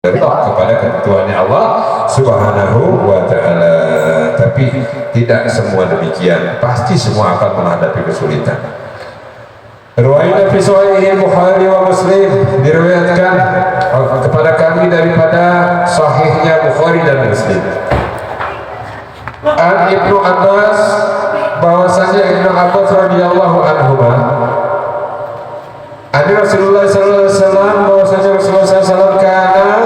kepada ketentuannya Allah Subhanahu wa ta'ala. Tapi tidak semua demikian, pasti semua akan menghadapi kesulitan. Riwayat fi Sahih Bukhari wa Muslim, diriwayatkan kepada kami daripada sahihnya Bukhari dan Muslim, an Ibnu Abbas, bahwasanya Ibnu Abbas radhiyallahu anhu ada Rasulullah sallallahu alaihi wasallam, bahwasanya Rasulullah sallallahu alaihi wasallam kana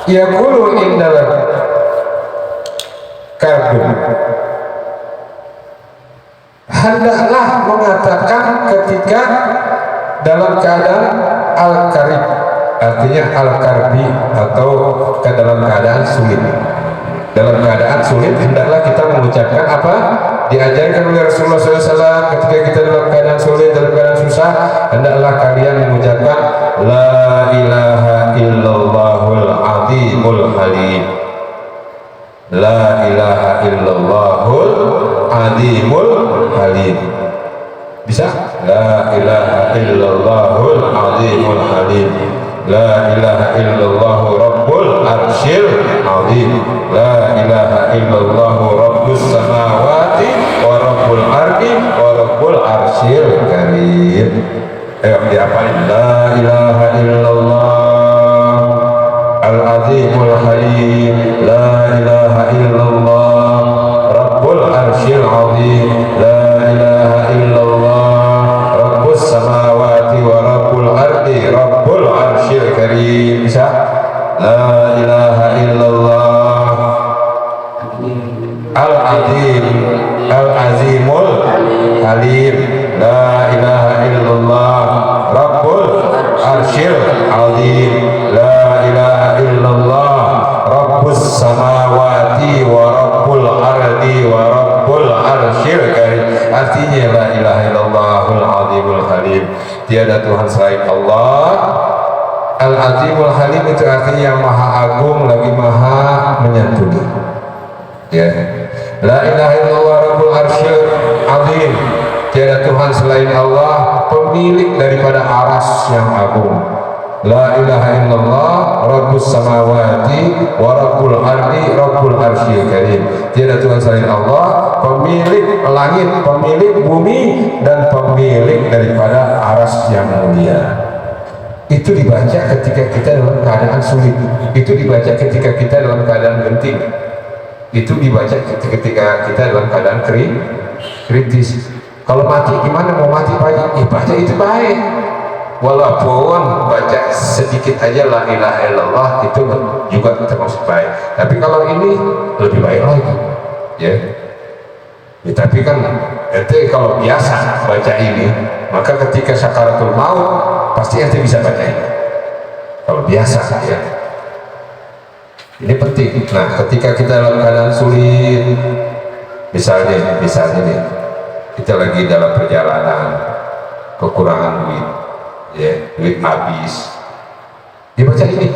yaqulu indal karbun, hendaklah mengatakan ketika dalam keadaan al-karib, artinya al-karbi atau ke dalam keadaan sulit. Dalam keadaan sulit hendaklah kita mengucapkan apa? Diajarkan oleh Rasulullah SAW, ketika kita dalam keadaan sulit, dalam keadaan susah, hendaklah kalian mengucapkan la ilaha illallahul azimul halim. La ilaha illallahul azimul halim. Bisa? La ilaha illallahul azimul halim. La ilaha illallahu rabbul arsyil azim. La ilaha illallahu rabbus samawati wa rabbul ardi wa rabbul arsyil karim. Ayo dihafalin. La ilaha illallah al-azimul halim. La ilaha illallah rabbul arsyil azim. La ilaha illallah rabbus samawati wa rabbul ardi rabbul arsyil karim. Bisa? La ilaha illallah al-azim al-azimul halim. La ilaha illallah rabbul arsyil azim. La ilaha illallah rabbus samawati wa rabbul ardi wa rabbul arsyil karim. Artinya la ilaha illallahul azimul halim, tiada Tuhan selain Allah. Al-azimul halim itu artinya yang maha agung lagi maha menyantuni. Ya. La ilaha illallah rabbul arsyil azim, tiada Tuhan selain Allah, pemilik daripada aras yang agung. La ilaha illallah rabbus samawati wa rabbul ardi rabbul arsyil karim, tiada Tuhan selain Allah, pemilik langit, pemilik bumi, dan pemilik daripada aras yang mulia. Itu dibaca ketika kita dalam keadaan sulit, itu dibaca ketika kita dalam keadaan genting, itu dibaca ketika kita dalam keadaan kritis. Kalau mati gimana, mau mati pagi? Baca itu baik, walaupun baca sedikit aja la ilaha illallah itu juga termasuk baik. Tapi kalau ini lebih baik lagi, ya. Ya, tapi kan ente kalau biasa baca ini, maka ketika sakaratul maut pasti ente bisa baca ini. Kalau biasa, ya. Ini penting. Nah, ketika kita dalam keadaan sulit, misalnya nih, kita lagi dalam perjalanan, kekurangan duit, ya, duit habis, dibaca ini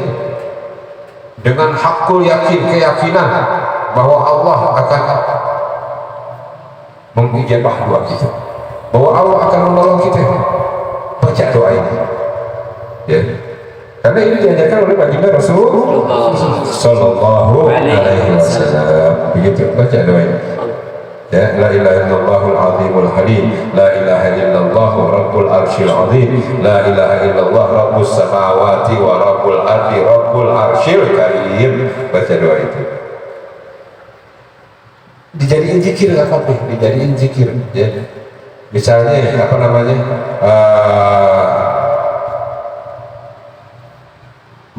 dengan hakul yakin, keyakinan bahwa Allah akan mengijabah doa kita, bahwa Allah akan menolong kita. Baca doa ini, ya, karena ini diajarkan oleh baginda Rasulullah Sallallahu Alaihi Wasallam. Begitu, baca doa ini. Ya, la ilaha illallahul azimul halim, la ilaha illallah rabbul arsyil azim, la ilaha illallah rabbus samawati wa rabbul ardi rabbul arsyil karim. Baca doa itu. Dijadiin zikir apa-apa, dijadiin zikir, ya. Misalnya apa namanya,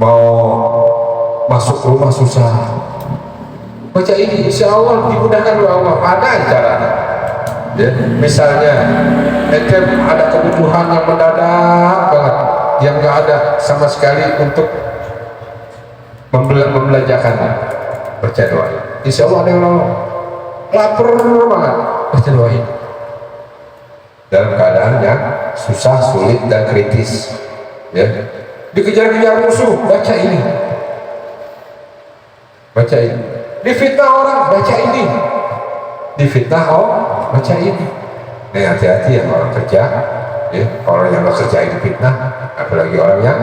mau masuk rumah susah, baca ini, insya Allah dimudahkan oleh Allah. Ada caranya, ya. Misalnya ente ada kebutuhan yang mendadak banget, yang nggak ada sama sekali untuk membelanjakannya, baca doa, insya Allah ada yang nolong. Lapar banget, baca doa ini. Dalam keadaan yang susah, sulit, dan kritis, ya. Dikejar-kejar musuh, baca ini. Baca ini. Difitnah orang, baca ini. Difitnah orang, baca ini. Nah, hati-hati ya orang kerja, ya, orang yang kerja itu fitnah, apalagi orang yang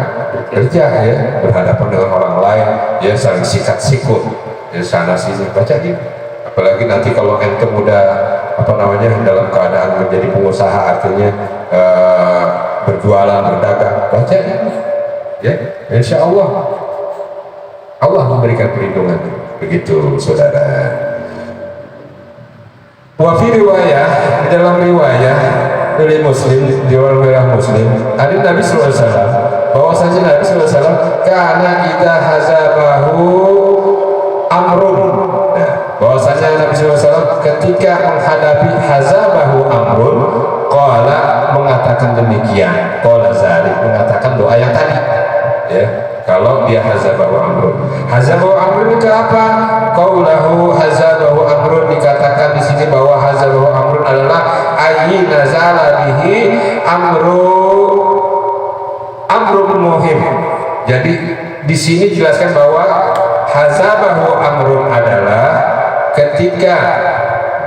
kerja ya berhadapan dengan orang lain ya saling sikat sikut ya sana sini baca gitu. Apalagi nanti kalau ente muda dalam keadaan menjadi pengusaha artinya berjualan berdagang baca ya insya Allah Allah memberikan perlindungan begitu saudara. Wa fi riwayah, dalam riwayah dari Muslim, di riwayah Muslim, ada Nabi sallallahu alaihi wasallam bahwasanya Nabi sallallahu alaihi wasallam kana idza hazabahu amrun. Nah, bahwasanya Nabi sallallahu alaihi wasallam ketika menghadapi hazabahu amrun qala mengatakan demikian, qala zalik mengatakan doa yang tadi. Ya, kalau dia hazabahu amrun. Hazabahu amrun itu apa? Qaulahu hazabahu amrun, dikatakan di sini bahwa hazabahu amrun adalah ayyi nazala bihi amrun muhim. Jadi di sini dijelaskan bahwa hazabahu amrun adalah ketika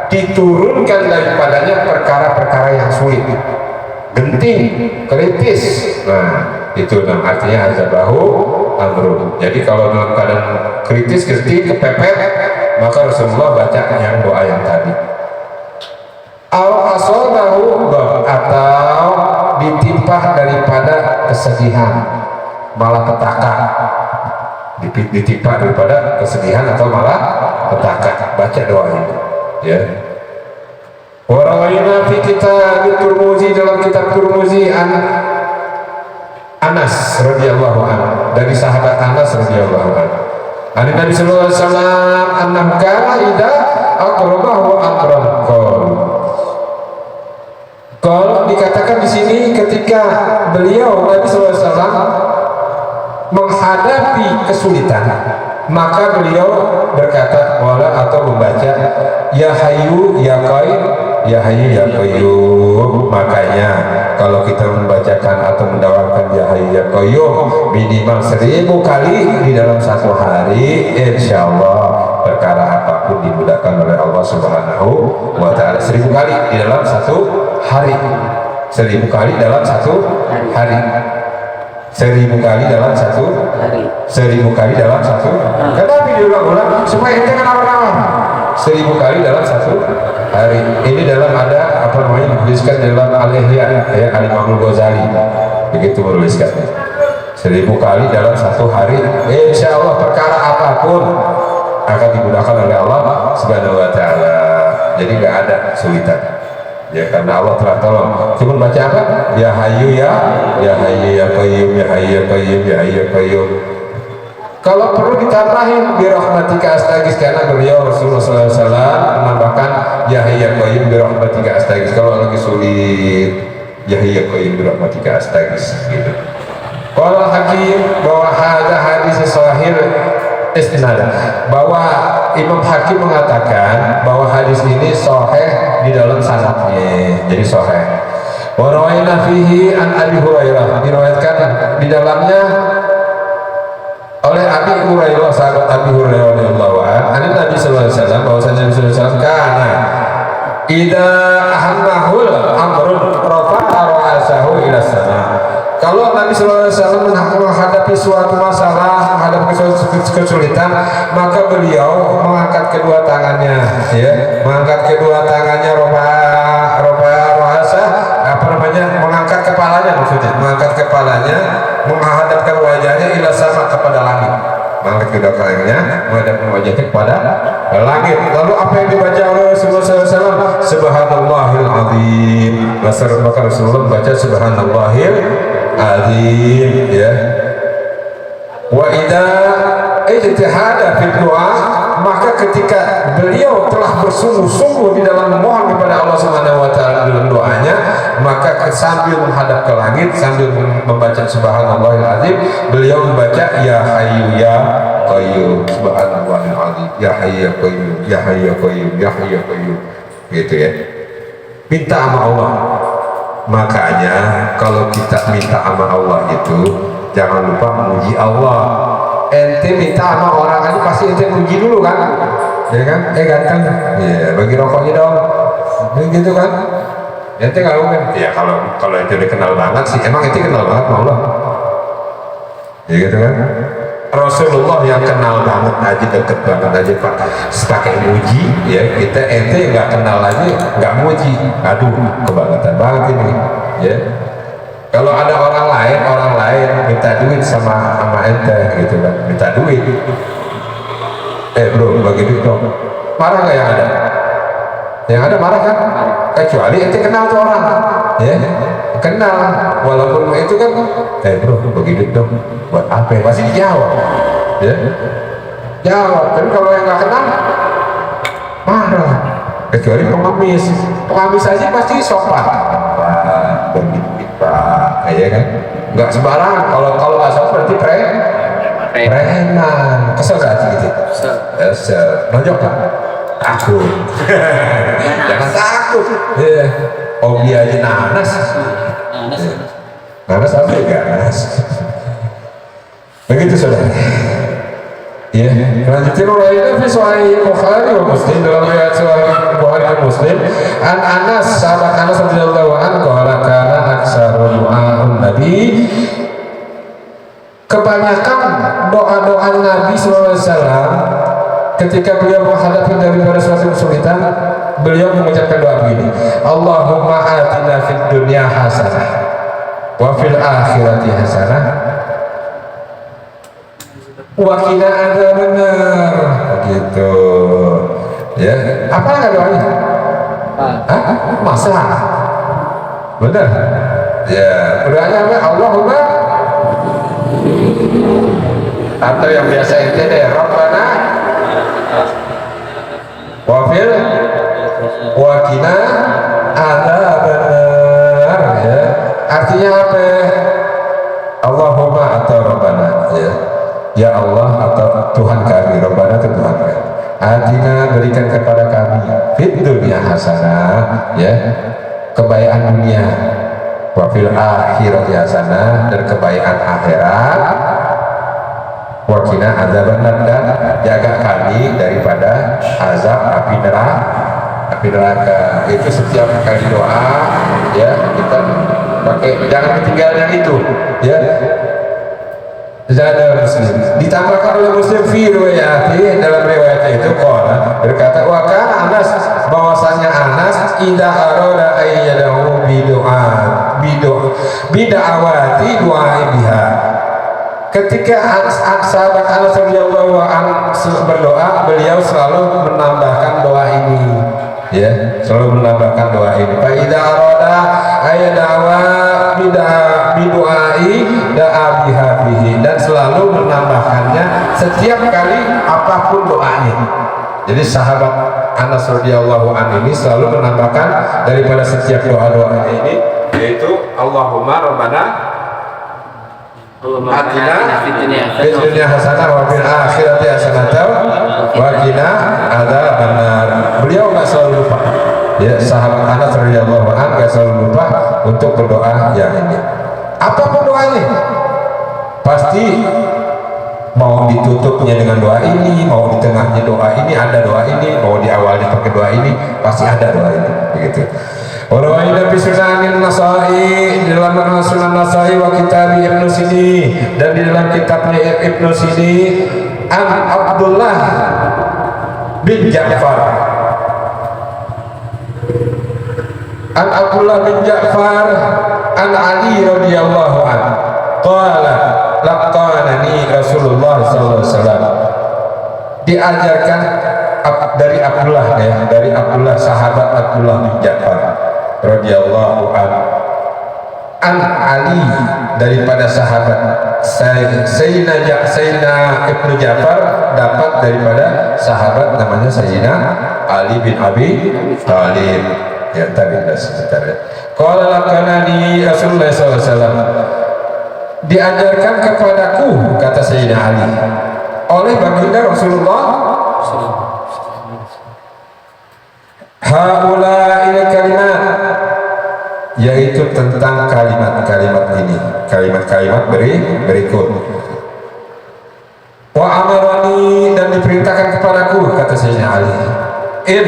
diturunkan daripadanya perkara-perkara yang sulit, genting, kritis. Nah, itu artinya hazabahu amrun. Jadi kalau dalam keadaan kritis, genting, kepepet, maka Rasulullah baca yang doa yang tadi. Al-asabahu atau ditimpa daripada kesedihan, malapetaka, ditimpa daripada kesedihan atau malapetaka, baca doa ini ya. Warawayna fi kitab Turmuzi, dalam kitab Turmuzi Anas radhiyallahu anhu, dari sahabat Anas radhiyallahu anhu, dari Nabi sallallahu alaihi wasallam annahu kana idza aqrabahu amran kalau dikatakan di sini ketika beliau Nabi sallallahu alaihi wasallam menghadapi kesulitan, maka beliau berkata wala atau membaca ya hayyu ya qayyum ya hayyu ya qayyum. Makanya kalau kita membacakan atau mendoakan ya hayyu ya qayyum minimal 1000 kali di dalam satu hari, insya Allah perkara apapun dimudahkan oleh Allah Subhanahu wa ta'ala. 1000 kali di dalam satu hari, 1000 kali dalam satu hari, 1000 kali dalam satu hari, 1000 kali dalam satu. Kenapa diulang-ulang? Supaya ente kan awal-awal. 1000 kali dalam satu hari. Ini dalam ada dituliskan dalam Al-Ihya ya, Al-Imam Ghazali begitu menuliskan 1000 kali dalam satu hari, insya Allah perkara apapun akan dimudahkan oleh Allah Subhanahu wa ta'ala. Jadi nggak ada kesulitan ya, karena Allah telah tolong. Cuma baca apa? Ya hayyu ya hayyu ya qayyum ya hayyu ya qayyum ya hayyu ya qayyum. Kalau perlu ditambahin bi rahmatika astaghis, karena beliau Rasulullah SAW menambahkan ya hayyu ya qayyum bi rahmatika astaghis kalau lagi sulit, ya hayyu ya qayyum bi rahmatika astaghis gitu. Kalau Hakim bahwa ada hadis sahih istinad, bahwa Imam Hakim mengatakan bahwa hadis ini sahih di dalam sanadnya, jadi sahih. Wa rawaina fihi an Abi Hurairah, diriwayatkan di dalamnya oleh Abi Hurairah, sahabat Abi Hurairah radhiyallahu anhu, Nabi sallallahu alaihi wasallam, bahwasanya Nabi sallallahu alaihi wasallam kana idza ahammahul amrun rafa'a ra'sahu ila sama. Kalau Nabi sallallahu alaihi wasallam menghadapi suatu masalah, menghadapi suatu kesulitan, maka beliau mengangkat kedua tangannya ya, mengangkat kedua tangannya mengangkat kepalanya, maksudnya mengangkat kepalanya, menghadapkan wajahnya ila sama, kepada langit. Mengangkat kedua tangannya, menghadapkan wajahnya kepada langit. Lalu apa yang dibaca oleh Rasulullah SAW? Subhanallahil azim. Maka Rasulullah membaca Subhanallahil azim ya. Wa idza ijtihada fi doa, maka ketika beliau telah bersungguh-sungguh di dalam memohon kepada Allah Subhanahu wa ta'ala dalam doanya, maka sambil menghadap ke langit, sambil membaca Subhanallahil azim, beliau membaca ya hayyu ya qayyum Subhanallahil azim ya hayyu ya qayyum ya hayyu ya qayyum ya hayyu ya qayyum, gitu ya. Minta sama Allah. Makanya kalau kita minta sama Allah itu jangan lupa memuji Allah. Ente minta sama orang aja pasti ente puji dulu kan, ya kan? Ganteng, ya bagi rokoknya dong, gitu kan? Ente nggak mungkin. Ya kalau itu dikenal banget sih, emang ente kenal banget sama Allah. Ya gitu kan. Rasulullah yang kenal banget aja, deket banget aja Pak, pakai muji ya, kita ente nggak kenal aja nggak muji, aduh kebangetan banget ini ya. Kalau ada orang lain minta duit sama ente gitu kan, minta duit, bro bagi duit dong, marah nggak yang ada? Yang ada marah kan? Kecuali ente kenal tuh orang ya, kenal, walaupun itu kan bro begitu dong, buat apa ya? Pasti dijawab ya, jawab. Tapi kalau yang nggak kenal marah, kecuali pengamis aja pasti sopan, begitu pak ya kan, nggak sembarangan. Kalau nggak sopan berarti preman. Kesel gak sih gitu? Kesel. Nonjok pak? Takut. Jangan takut ya. Hobi aja nanas. Nanas apa ya? Ganas. Begitu saudara. Ya, lanjutin ulainya fi sahih Bukhari wa Muslim, dalam riwayat sahih Bukhari dan Muslim, an Anas, sahabat Anas radhiyallahu anhu, qala kana aktsaru du'a'un Nabi, kebanyakan doa-doa Nabi sallallahu alaihi wasallam ketika beliau menghadapi daripada suatu kesulitan, beliau mengucapkan doa begini, Allahumma atina fid dunya hasanah wa fil akhirati hasanah wa qina adzabannar. Gitu ya. Apa enggak doanya? Masa benar ya, doanya apa? Allahumma, atau yang biasa itu deh, Rabbana wafil wakina adzabannar ya. Artinya apa? Allahumma atau Rabbana ya, ya Allah atau Tuhan kami, Rabbana itu Tuhan kami, atina berikan kepada kami fid dunya hasanah ya, kebaikan dunia, wafil akhirati hasanah, dan kebaikan akhirat, wakina adzabannar, dan jaga kami daripada azab api neraka. Itu setiap kali doa ya, kita pakai, jangan ketinggalan itu ya. Zada Muslim, ditambahkan oleh Muslim fi riwayati, dalam riwayatnya itu qala, berkata wa kana Anas, bahwasanya Anas idza arada ayyadahu bid'awati du'a biha, ketika sahabat Anas radhiyallahu anhu berdoa, beliau selalu menambahkan doa ini ya, selalu menambahkan doa ini, fa idza arada ayyadawa bidu'ai da'a biha bihi, dan selalu menambahkannya setiap kali apapun doanya. Jadi sahabat Anas radhiyallahu anhu ini selalu menambahkan daripada setiap doa-doa ini, yaitu Allahumma Rabbana atina fid dunya hasanah wa fil akhirati hasanah wa qina adzabannar. Beliau nggak selalu lupa ya, sahabat Anas radhiyallahu anhu nggak selalu lupa untuk berdoa yang ini. Apapun doanya pasti, mau ditutupnya dengan doa ini, mau di tengahnya doa ini, ada doa ini, mau di awalnya pakai doa ini, pasti ada doa ini begitu. Warawaina fi sunanin Nasai, di dalam Sunan Nasai wa kitab Ibnu Sini, dan di dalam kitabnya Ibnu Sini, an Abdullah bin Ja'far, an Abdullah bin Ja'far an Ali radhiyallahu anhu qala laqanani Rasulullah sallallahu alaihi wasallam, diajarkan dari Abdullah ya, dari Abdullah, sahabat Abdullah bin Ja'far radhiyallahu anhu, an Ali, daripada sahabat Sayyidina Ibnu Ja'far dapat daripada sahabat namanya Sayyidina Ali bin Abi Thalib ya, tadi sebentar ya. Qala laqanani Rasulullah sallallahu alaihi wasallam, diajarkan kepadaku, kata Sayyidina Ali, oleh baginda Rasulullah, haula'il kalimat, yaitu tentang kalimat-kalimat ini, kalimat-kalimat berikut. Wa amarani, dan diperintahkan kepadaku, kata Sayyidina Ali, in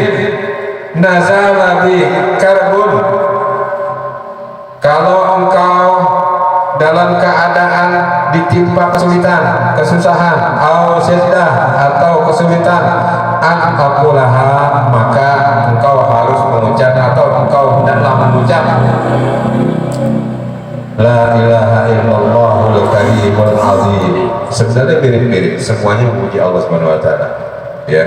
nazala bi karbun, Kalau engkau dalam keadaan ditimpa kesulitan, kesusahan, atau kesulitan, aqulaha, maka engkau harus mengucap atau engkau hendaklah mengucap la ilaha illallahul karimul azim. Sebenarnya mirip-mirip, semuanya memuji Allah Subhanahu wa taala. Ya.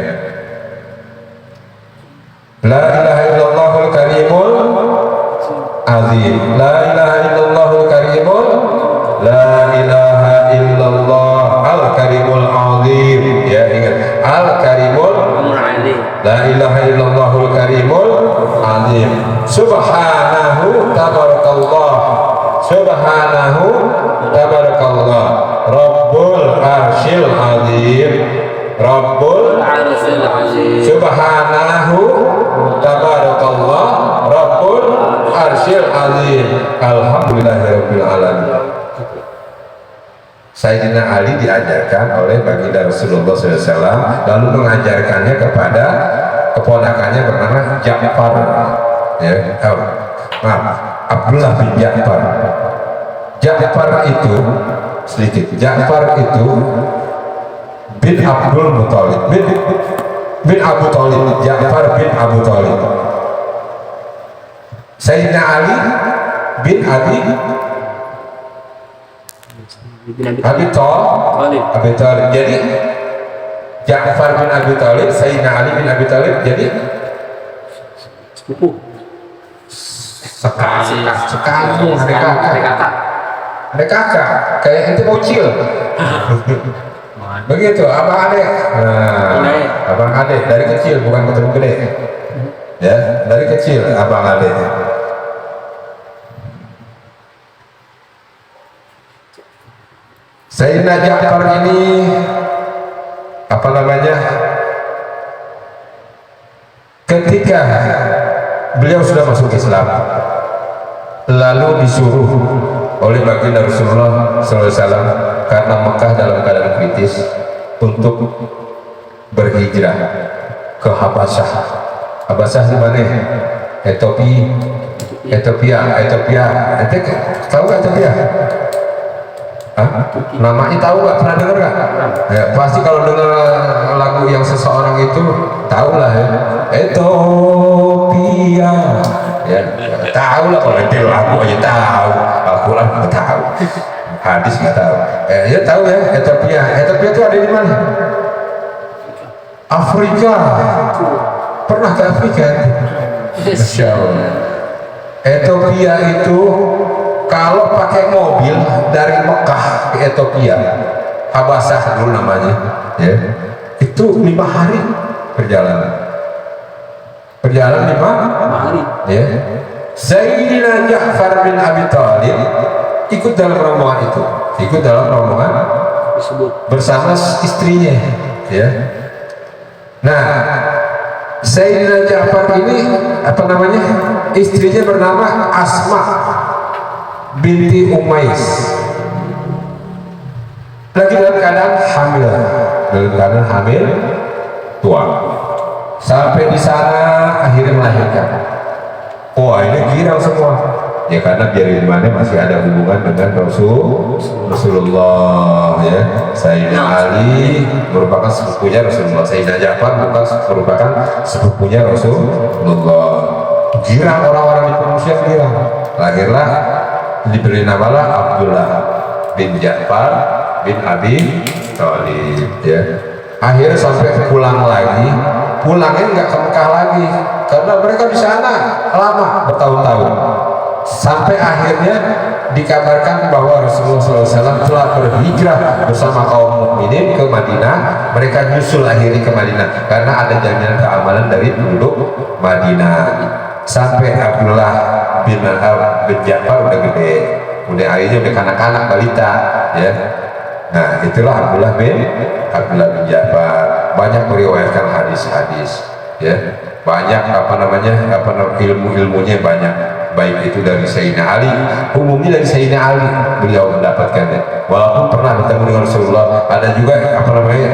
La ilaha illallahul karimul azim. La ilaha illallahul karimul, la ilaha illallah al karimul azim. Ya, ingat al karimul azim. La ilaha illallahul karimul azim. Subhanahu tabarakallah. Subhanahu tabarakallah. Rabbul arsyil azim. Rabbul arsyil azim. Subhanahu tabarakallah. Rabbul arsyil azim. Alhamdulillahirabbil alamin. Sayyidina Ali diajarkan oleh baginda Rasulullah SAW, lalu mengajarkannya kepada keponakannya bernama Ja'far, ya, Abdullah bin Ja'far. Ja'far itu sedikit. Ja'far itu bin Abdul Muthalib, bin Abu Thalib. Ja'far bin Abu Thalib. Sayyidina Ali bin Abi Thalib. Jadi Ja'far bin Abi Thalib, Sayyidina Ali bin Abi Thalib, jadi sepupu. Sekampung, ada kakak, kayak ente bocil. Begitu, abang adek. Nah, abang adek dari kecil, bukan ketemu gede. Ya, dari kecil abang adek. Sayyidina Ja'far ini apa namanya? Ketika beliau sudah masuk Islam, lalu disuruh oleh baginda Rasulullah SAW karena Mekah dalam keadaan kritis untuk berhijrah ke Habasyah. Habasyah di mana? Ethiopia. Ente tahu nggak Ethiopia? Namanya tahu nggak? Pernah dengar nggak? Ya, pasti kalau dengar lagu yang seseorang itu tahu lah ya. Ethiopia. Ya, tahu lah, kalau itu lagu aja tahu, Al-Quran nggak tahu, hadis nggak tahu. Ya tahu ya, Ethiopia. Ethiopia itu ada di mana? Afrika. Pernah ke Afrika? Masya Allah. Ethiopia itu kalau pakai mobil dari Mekah ke Ethiopia, Habasyah dulu namanya, ya, itu 5 hari perjalanan. Perjalanan 5 hari. Ya. Sayyidina Ja'far bin Abi Thalib ikut dalam rombongan itu, ikut dalam rombongan bersama istrinya, ya. Nah, Sayyidina Ja'far ini apa namanya? Istrinya bernama Asma binti Umais. Lagi dalam keadaan hamil, tua. Sampai di sana akhirnya melahirkan. Wah, ini girang semua. Ya karena biar gimana masih ada hubungan dengan Rasulullah, ya. Sayyidina Ali merupakan sepupunya Rasulullah. Sayyidina Ja'far merupakan sepupunya Rasulullah. Girang orang-orang di pengungsian, girang. Lahirlah, diberi namalah Abdullah bin Ja'far bin Abi Thalib, ya. Akhirnya sampai pulang lagi, pulangnya nggak ke Mekah lagi karena mereka di sana lama, bertahun-tahun. Sampai akhirnya dikabarkan bahwa Rasulullah SAW telah berhijrah bersama kaum mukminin ke Madinah. Mereka nyusul akhirnya ke Madinah karena ada jaminan keamanan dari penduduk Madinah. Sampai Abdullah bin Ja'far udah gede, udah akhirnya udah kanak-kanak balita, ya. Nah, itulah Abdullah bin Ja'far. Banyak meriwayatkan hadis-hadis, ya. Banyak ilmu-ilmunya banyak. Baik itu dari Sayyidina Ali, umumnya dari Sayyidina Ali beliau mendapatkannya. Walaupun pernah bertemu dengan Rasulullah, ada juga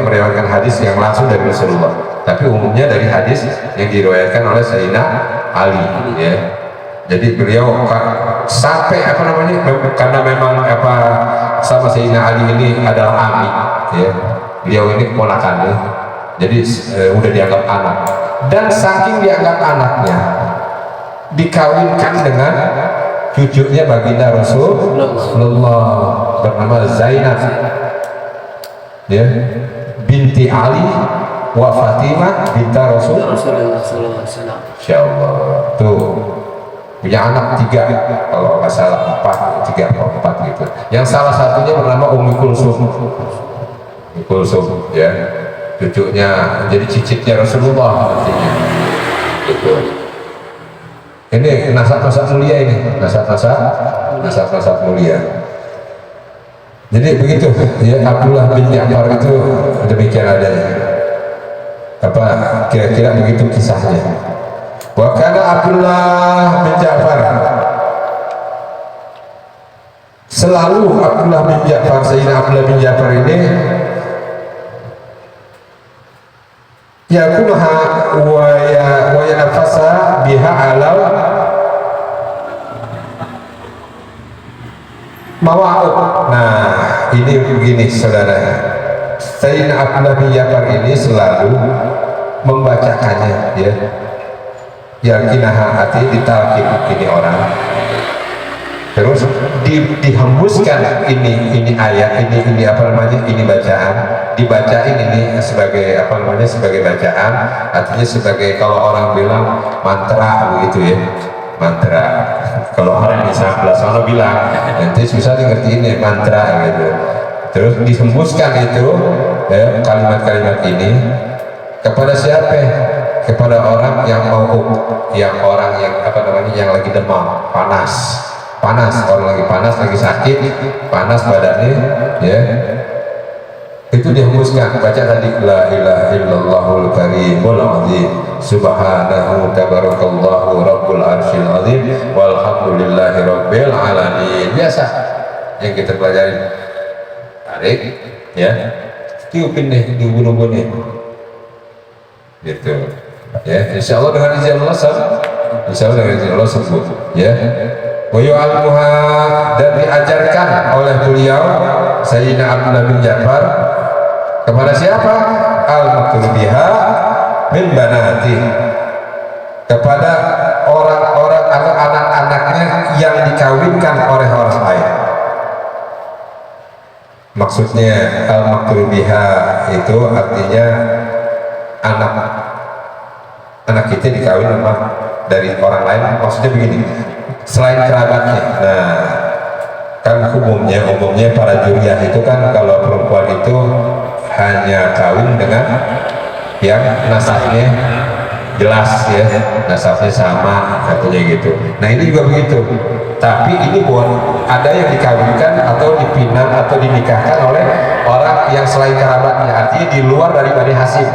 meriwayatkan hadis yang langsung dari Rasulullah. Tapi umumnya dari hadis yang diriwayatkan oleh Sayyidina Ali, ya. Jadi beliau sampai apa namanya, karena memang apa sama Sayyidina Ali ini adalah ami ya, beliau ini keponakannya, jadi udah dianggap anak, dan saking dianggap anaknya dikawinkan dengan cucunya baginda Rasulullah bernama Zainab ya, binti Ali wa Fatimah binta Rasulullah sallallahu alaihi wasallam. Insyaallah tuh punya anak 3, kalau nggak salah 4, 3 atau 4 gitu. Yang salah satunya bernama Ummi Kulsum. Ummi Kulsum ya, cucunya jadi cicitnya Rasulullah artinya. Gitu. Ini nasab-nasab mulia ini, nasab-nasab mulia. Jadi begitu ya, Abdullah bin Ja'far itu demikian adanya. Apa kira-kira begitu kisahnya. Wa kana Abdullah bin Ja'far, selalu Abdullah bin Ja'far, Sayyidina Abdullah bin Ja'far ini yakunaha wa yanafasa biha alau mawa'ud. Nah ini begini saudara, Sayyidina Abdullah bin Ja'far ini selalu membacakannya ya, yakinaha hati ditalkin ini orang, terus dihembuskan ini ayat, ini apa namanya, ini bacaan, dibacain ini sebagai apa namanya, sebagai bacaan, artinya sebagai kalau orang bilang mantra begitu ya, mantra. Kalau orang di sebelah sana bilang nanti susah ngerti ini mantra gitu, terus dihembuskan itu ya, kalimat-kalimat ini kepada siapa? Kepada orang yang mau, yang orang yang apa namanya, yang lagi demam, panas, orang lagi panas, lagi sakit, panas badannya ya, itu dihembuskan, baca tadi la ilaha illallahul karimul azim subhanahu tabarakallahu rabbul arsyil azim walhamdulillahi rabbil alamin. Biasa yang kita pelajari, tarik ya, tiupin deh di ubun-ubunnya gitu ya, insya Allah dengan izin Allah sembuh ya. Wa yu'almuha, dan diajarkan oleh beliau Sayyidina Abdullah bin Ja'far kepada siapa? Al-Maktubiha min banati, kepada orang-orang atau anak-anaknya yang dikawinkan oleh orang lain. Maksudnya Al-Maktubiha itu artinya anak kita dikawin sama dari orang lain, maksudnya begini, selain kerabatnya. Nah kan umumnya para juriyah itu kan kalau perempuan itu hanya kawin dengan yang nasabnya jelas ya, nasabnya sama katanya gitu. Nah ini juga begitu, tapi ini buat ada yang dikawinkan atau dipinang atau dinikahkan oleh orang yang selain kerabatnya, artinya di luar dari Bani Hasyim,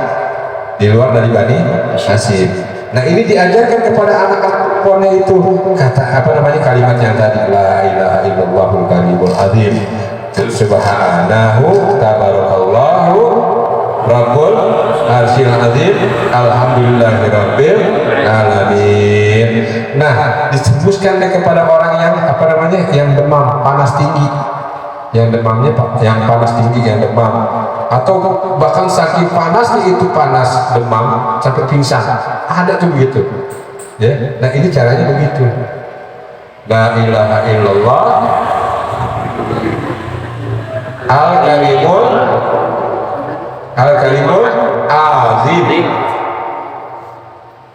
di luar dari Bani Hasyim. Nah ini diajarkan kepada anak-anak perempuannya itu, kata apa namanya, kalimat yang tadi la ilaha illallahul karimul azim subhanahu tabarakallahu rabbul arsyil azim alhamdulillahirabbil alamin. Nah disebutkan kepada orang yang apa namanya, yang demam panas tinggi, yang demamnya yang panas tinggi, yang demam, atau bahkan saking panasnya itu, panas demam sampai pingsan, ada tuh begitu ya. Nah ini caranya begitu, la ilaha illallah al-karimul azim,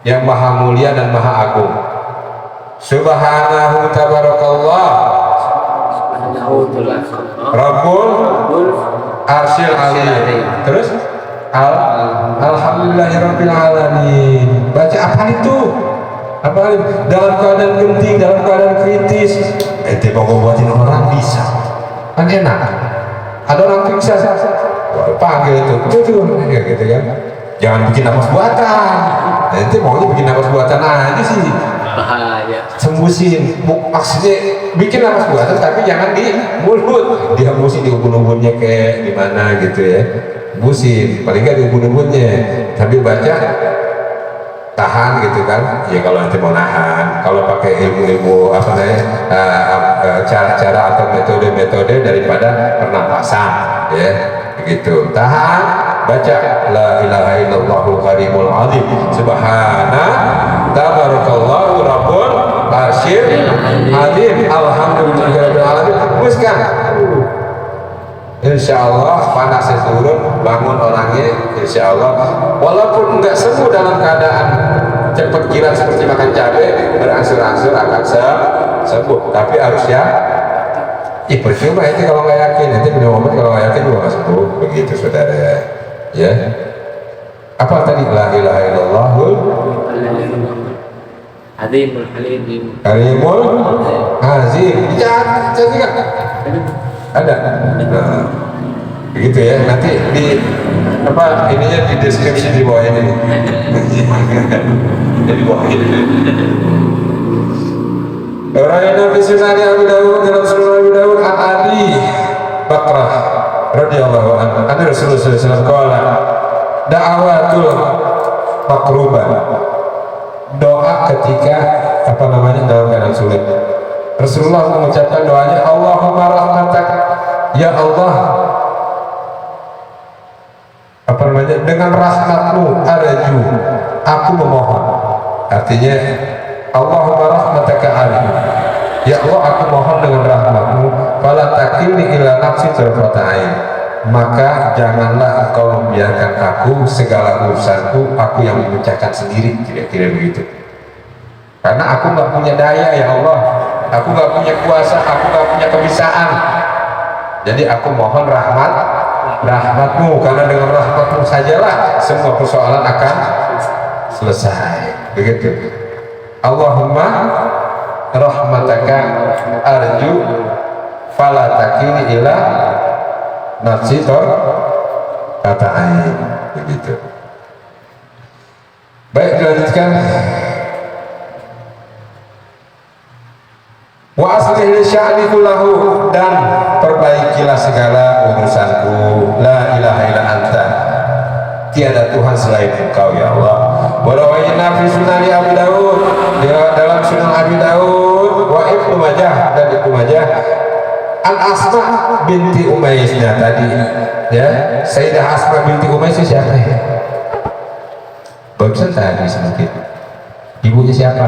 yang maha mulia dan maha agung, subhanahu tabarakallah rabbul arsyil azim, terus alhamdulillahirabbil alamin. Baca apa itu? Apa dalam keadaan genting, dalam keadaan kritis, mau ngobatin orang bisa kan, enak. Ada orang pingsan, panggil itu ya, gitu kan. Jangan bikin nafas buatan, nanti maunya bikin nafas buatan aja sih, bahaya. Sembusin, maksudnya bikin nafas buatan tapi jangan di mulut, dia mesti di ubun-ubunnya kayak gimana gitu ya, busin paling nggak di ubun-ubunnya, tapi baca tahan gitu kan ya. Kalau nanti mau nahan, kalau pakai ilmu-ilmu apa namanya cara-cara atau metode-metode daripada pernapasan ya begitu. Tahan, baca la ilaha illallahul karimul azim subhana tabarakallahu rabbul arsyil azim alhamdulillahirabbil alamin. Teruskan, insya Allah panasnya turun, bangun orangnya insya Allah. Walaupun nggak sembuh dalam keadaan cepat kilat seperti makan cabai, berangsur-angsur akan sembuh, tapi harus ya percuma itu kalau nggak yakin. Nanti minum obat kalau nggak yakin juga nggak sembuh begitu saudara ya. Apa tadi? La ilaha illallahul Azimul Halim Karimul Azim. Cantik ada. Nah, begitu ya. Nanti di apa ininya di deskripsi di bawah ini. Di bawah ini. Orang Nabi Sunan Abu Dawud dalam Sunan Abu Dawud Abi Bakrah radhiyallahu anhu. Ada Rasulullah SAW qala da'awatul makrubah, doa ketika apa namanya dalam keadaan sulit. Rasulullah mengucapkan doanya Allahumma rahmatak, ya Allah apa namanya dengan rahmatmu arju aku memohon. Artinya Allahumma rahmataka ali, ya Allah aku mohon dengan rahmatmu fala takilni ila nafsi tarfata ain, maka janganlah engkau membiarkan aku segala urusanku aku yang memecahkan sendiri, kira-kira begitu. Karena aku nggak punya daya ya Allah, aku nggak punya kuasa, aku nggak punya kebisaan. Jadi aku mohon rahmatmu, karena dengan rahmatmu sajalah semua persoalan akan selesai. Begitu. Allahumma rahmataka arju fala takini ila nafsi kata ain. Begitu. Baik, dilanjutkan. Wa aslih li sya'ni kullahu, dan perbaikilah segala urusanku. La ilaha illa anta, tiada Tuhan selain Engkau ya Allah. Wa rawayna fi sunan Abi Dawud, dalam sunan Abi Dawud wa Ibnu Majah dan Ibnu Majah an Asma binti Umaisnya tadi ya. Sayyidah Asma binti Umais siapa ya? Barusan tadi sedikit. Ibunya siapa?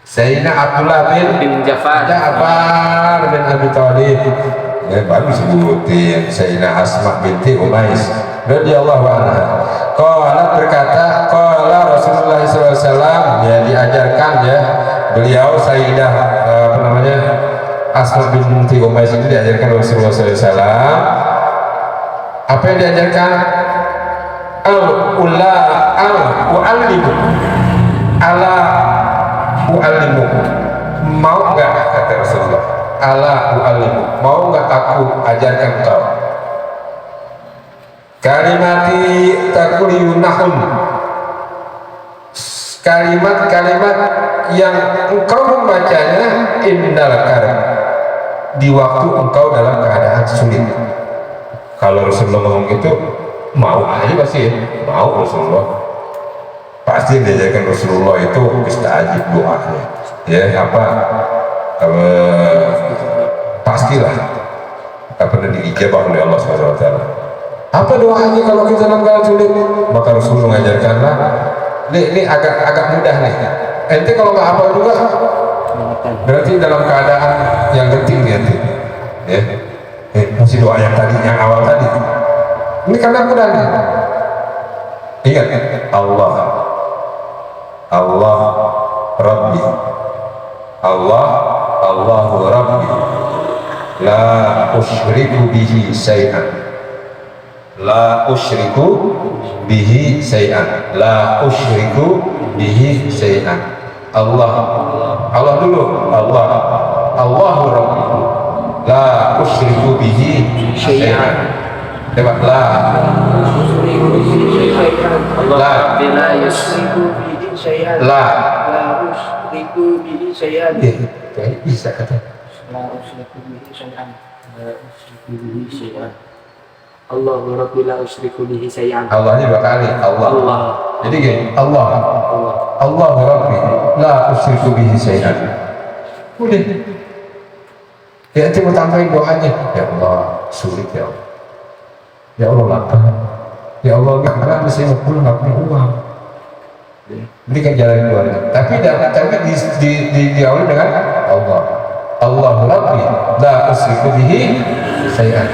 Sayyidina Abdullah bin Ja'far bin Abi Thalib. Ya, baru sebutin Sayyidina Asma binti Umais radhiyallahu anha. Qala berkata, qala Rasulullah SAW, ya diajarkan ya beliau Sayyidah apa namanya Asma binti Umais ini diajarkan Rasulullah SAW. Apa yang diajarkan? U'allimu ala u'allimu, mau enggak kata Rasulullah, ala u'allimu, mau enggak aku ajarkan kau kalimati takuliyunahun, kalimat-kalimat yang engkau membacanya indal karam, di waktu engkau dalam keadaan sulit. Kalau Rasulullah ngomong gitu mau aja pasti ya, mau Rasulullah pasti diajarkan Rasulullah itu istajib doanya ya pastilah apa diijabah oleh Allah SWT. Apa doanya kalau kita dalam keadaan sulit? Maka Rasulullah mengajarkanlah ini agak mudah nih. Ente kalau nggak apa juga berarti dalam keadaan yang genting nanti ya. Masih doa yang tadi, yang awal tadi ini karena mudah nih. Ingat Allah Rabbi, Allahu Rabbi, la usyriku bihi say'an, la usyriku bihi say'an, la usyriku bihi say'an. Allah dulu, Allahu Rabbi, la usyriku bihi say'an. Coba la yusyriku bihi syai'an, la usyriku bihi syai'an. Bisa kata la usyriku bihi syai'an, la usyriku bihi syai'an. Allah Rabbi la usyriku bihi syai'an. Allahnya 2 kali, Allah. Jadi gini, Allah Rabbi la usyriku bihi syai'an. Udah. Ya nanti mau tambahin doanya. Ya Allah, sulit ya Allah. Ya Allah lapar. Ya Allah enggak bisa mau pulang, enggak punya uang. Ini kan jalan keluarnya. Tapi diawali dengan Allah Rabbi la usyriku bihi syai'an.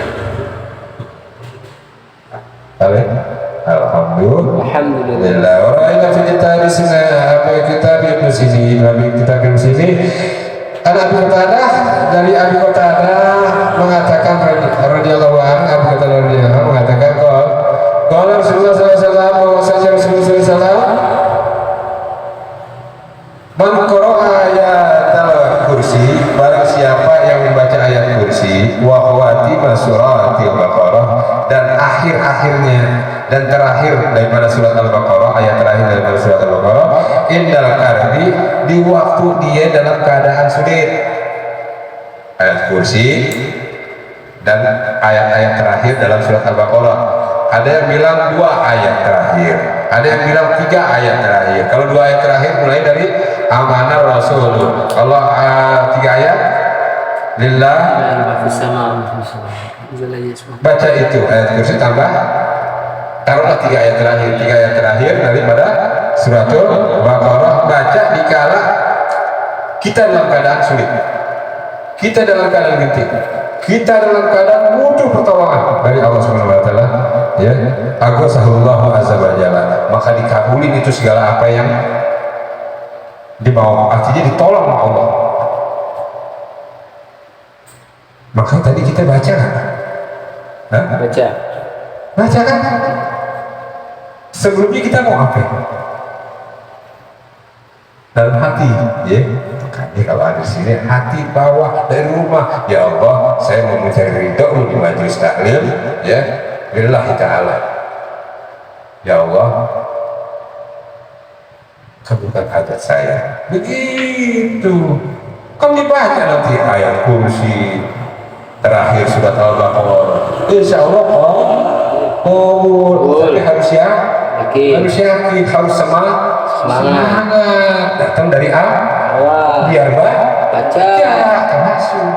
Alhamdulillah. Orang fi kitab Ibnu Sirin, kitab Ibnu Sirin. Abu Qatadah, dari Abu Qatadah mengatakan radhiyallahu anhu, Abu Qatadah radhiyallahu anhu mengatakan qala Rasulullah sallallahu alaihi wasallam, bahwasanya Rasulullah sallallahu alaihi wasallam man qara'a ayatal kursi, barang siapa yang membaca ayat kursi wa khawatima suratil baqarah, dan akhir-akhirnya dan terakhir daripada surat Al-Baqarah, ayat terakhir daripada surat Al-Baqarah, indal karbi, di waktu dia dalam keadaan sulit. Ayat kursi dan ayat-ayat terakhir dalam surat Al-Baqarah. Ada yang bilang 2 ayat terakhir, ada yang bilang 3 ayat terakhir. Kalau 2 ayat terakhir mulai dari amanah Rasul. Kalau 3 ayat lillah, baca itu ayat kursi tambah, taruhlah 3 ayat terakhir, 3 ayat terakhir daripada suratul Baqarah, baca dikala kita dalam keadaan sulit, kita dalam keadaan genting, kita dalam keadaan butuh pertolongan dari Allah Subhanahu wa taala, ya. Agosahullahu azza wa jalla, maka dikabulin itu segala apa yang dimau, artinya ditolong sama Allah. Maka tadi kita baca kan? Baca kan? Sebelumnya kita mau apa? Dalam hati, ya. Makanya kalau ada di sini, hati bawah dari rumah. Ya Allah, saya mau mencari ridho di majelis taklim, ya. Lillahi ta'ala. Ya Allah, kabulkan hajat saya. Begitu. Kan dibaca nanti ayat kursi terakhir surat Al-Baqarah. Insya Allah tapi harus yakin, harus semangat. Datang dari awal, biar baca masuk.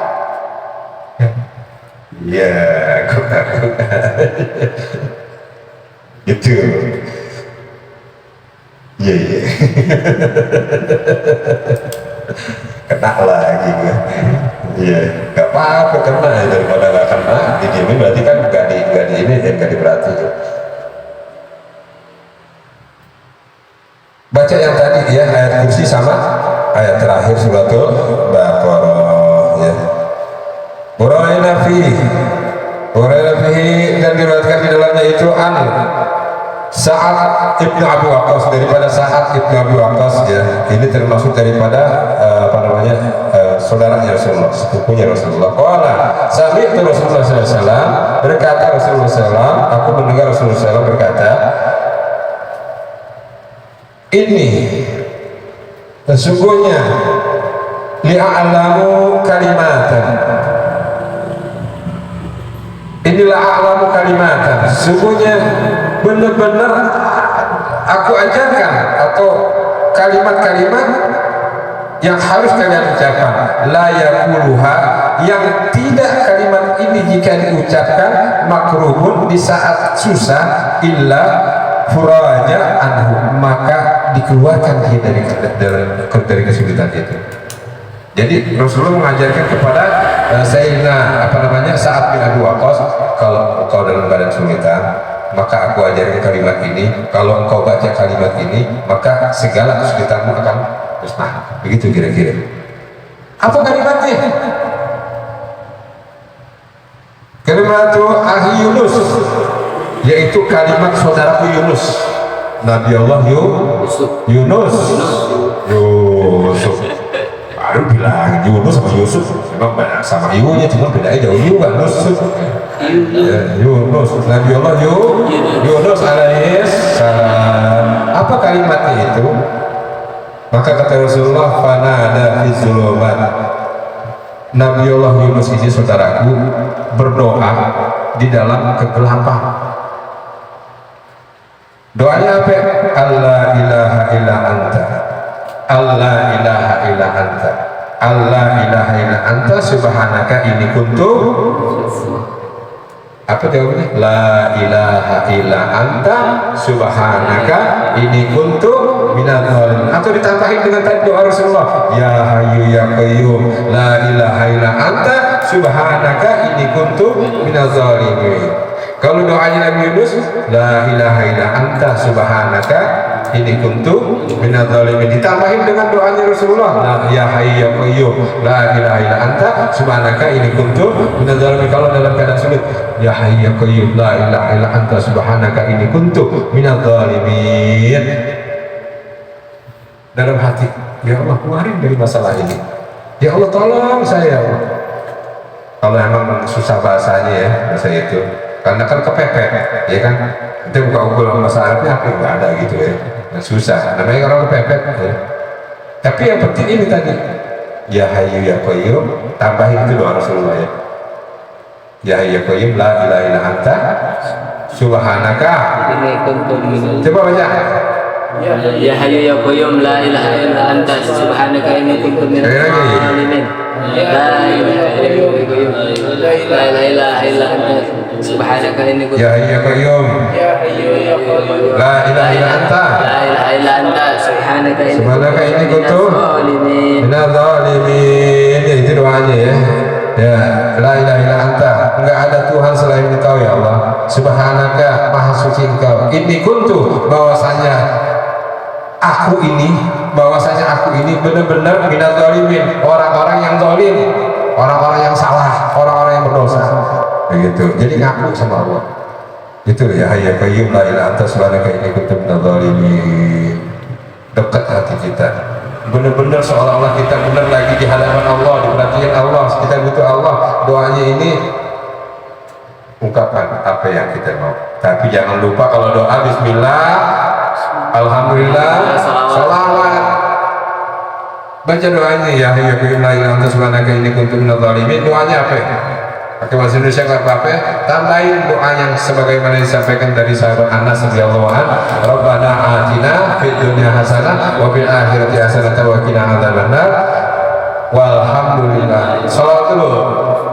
Ya, gitu. Iya. Kena lagi gue. Iya, nggak apa-apa, kena ya, daripada nggak kena didiemin, berarti kan nggak di ini dan nggak diperhatiin. Baca yang tadi ya, ayat kursi sama ayat terakhir suratul Baqarah, ya. Uraina fihi, dan diriwayatkan di dalamnya itu Sa'ad Ibnu Abi Waqqas, daripada Sa'ad Ibnu Abi Waqqas, ya. Ini termasuk daripada saudaranya Rasulullah, sepupunya Rasulullah. Qala sami'tu Rasulullah sallallahu alaihi wasallam, berkata Rasulullah sallallahu, aku mendengar Rasulullah sallallahu berkata, ini sesungguhnya li'a'lamu kalimatan, inilah a'lamu kalimatan, sesungguhnya benar-benar aku ajarkan atau kalimat-kalimat yang harus kalian ucapkan, la yaquluha, yang tidak kalimat ini jika diucapkan makruhun di saat susah, illa furaja anhu, maka dikeluarkan dia dari kesulitan itu. Jadi Rasulullah mengajarkan kepada Sayyidina Sa'ad bin Abi Waqqas, kalau engkau dalam keadaan kesulitan, maka aku ajarkan kalimat ini. Kalau engkau baca kalimat ini, maka segala kesulitanmu akan musnah. Begitu kira-kira. Apa kalimatnya? Kalimatu Ahi Yunus, yaitu kalimat saudaraku Yunus, Nabi Allah Yunus. Baru bilang Yunus sama Yusuf, memang banyak sama ibunya, cuma bedanya jauh juga. Yunus, Nabi Allah Yunus alaihissalam. Apa kalimatnya itu? Maka kata Rasulullah, fanada fi zulumat, Nabi Allah Yunus ini saudaraku berdoa di dalam kegelapan. Doanya apa? Allah ilaha illa anta, Allah ilaha illa anta, Allah ilaha illa anta subhanaka inni kuntu. Apa jawabnya? La ilaha illa anta subhanaka inni kuntu minadz zalimin. Atau ditambahin dengan tadi doa Rasulullah, ya hayyu ya qayyum la ilaha illa anta subhanaka inni kuntu minadz zalimin. Kalau doanya Nabi Yunus, la ilaha illa anta subhanaka inni kuntu minadz zalimin, ditambahin dengan doanya Rasulullah, la ya hayyu ya qayyum la ilaha illa anta subhanaka inni kuntu minadz zalimin. Kalau dalam keadaan sulit, ya hayyu ya qayyum la ilaha illa anta subhanaka inni kuntu minadz zalimin. Dalam hati, ya Allah keluarin dari masalah ini, ya Allah tolong saya ya Allah. Kalau emang susah bahasanya ya, bahasa itu karena kan kepepet, ya kan, kita buka ukur bahasa Arabnya apa nggak ada gitu ya, nah, susah, namanya orang kepepet ya. Tapi yang penting ini tadi, ya hayyu ya qayyum, tambahin itu doa Rasulullah ya hayyu ya qayyum la ilaha illa anta subhanaka. Coba baca, Ya hayyu ya qayyum la ilaha illa anta subhanaka inni kuntu minadz zalimin. La ilaha illa anta subhanaka inni kuntu. ya hayyu ya qayyum la ilaha illa anta subhanaka inni kuntu minadz zalimin. Ya, itu doanya ya. Ya, la ilaha illa anta, enggak ada Tuhan selain Engkau ya Allah. Subhanaka, maha suci Engkau. Inni kuntu, bahwasanya aku ini benar-benar minadz zalimin, orang-orang yang zalim, orang-orang yang salah, orang-orang yang berdosa. Begitu. Jadi ngaku sama Allah. Itu ya hayyu qayyum la ilaha anta subhanaka inni kuntu minadz zalimin. Dekat hati kita. Benar-benar seolah-olah kita benar lagi di hadapan Allah, diperhatikan Allah, kita butuh Allah. Doanya ini ungkapkan apa yang kita mau. Tapi jangan lupa kalau doa bismillah, alhamdulillah, salawat. Baca doanya ya hayyu qayyum la ilaha anta subhanaka inni kuntu minadz zalimin. Doanya apa? Pakai bahasa Indonesia nggak apa-apa ya. Tambahin doa yang sebagaimana disampaikan dari sahabat Anas radhiyallahu anhu, Rabbana atina fid dunya hasanah wa fil akhirati hasanah wa qina adzabannar. Walhamdulillah. Shalawat dulu.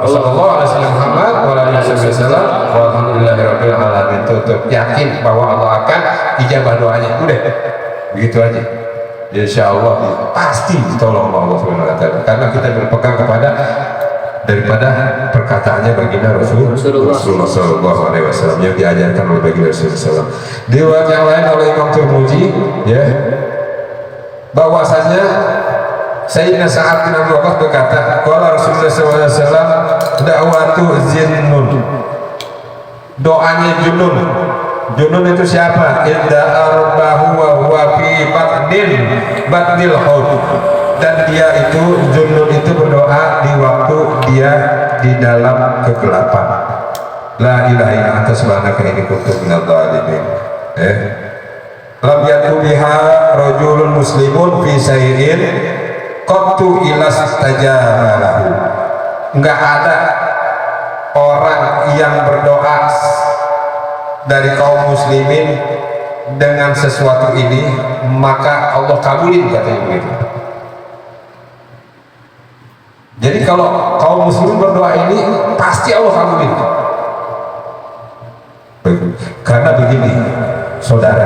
Wassallallahu ala sayyidina Muhammad wa ala alihi wasallam. Walhamdulillahirabbil alamin. Tutup. Yakin bahwa Allah akan ijabah doanya. Udah. Begitu aja. Insyaallah pasti ditolong Allah Subhanahu wa taala. Karena kita berpegang kepada daripada perkataannya baginda Rasulullah Sallallahu Alaihi Wasallam yang diajarkan oleh baginda Rasulullah. Di riwayat yang lain oleh Imam Tirmidzi, ya, bahwasanya Sayyidina Sa'ad bin Abi Waqqas berkata, qala Rasulullah sallallahu alaihi wasallam, da'watu Zinnun. Doanya Junun. Junun itu siapa? Idza arbahu wa huwa fi batnil haud. Dan dia itu Junun itu berdoa di waktu dia di dalam kegelapan. La ilaha illa anta subhanaka inni kuntu minadz zalimin. Lam yatu biha rajulun muslimun fi sayyin qattu ila stajaba lahu. Enggak ada orang yang berdoa dari kaum muslimin dengan sesuatu ini maka Allah kabulin, katanya begitu. Jadi kalau kaum muslimin berdoa ini pasti Allah kabulin. Karena begini, saudara,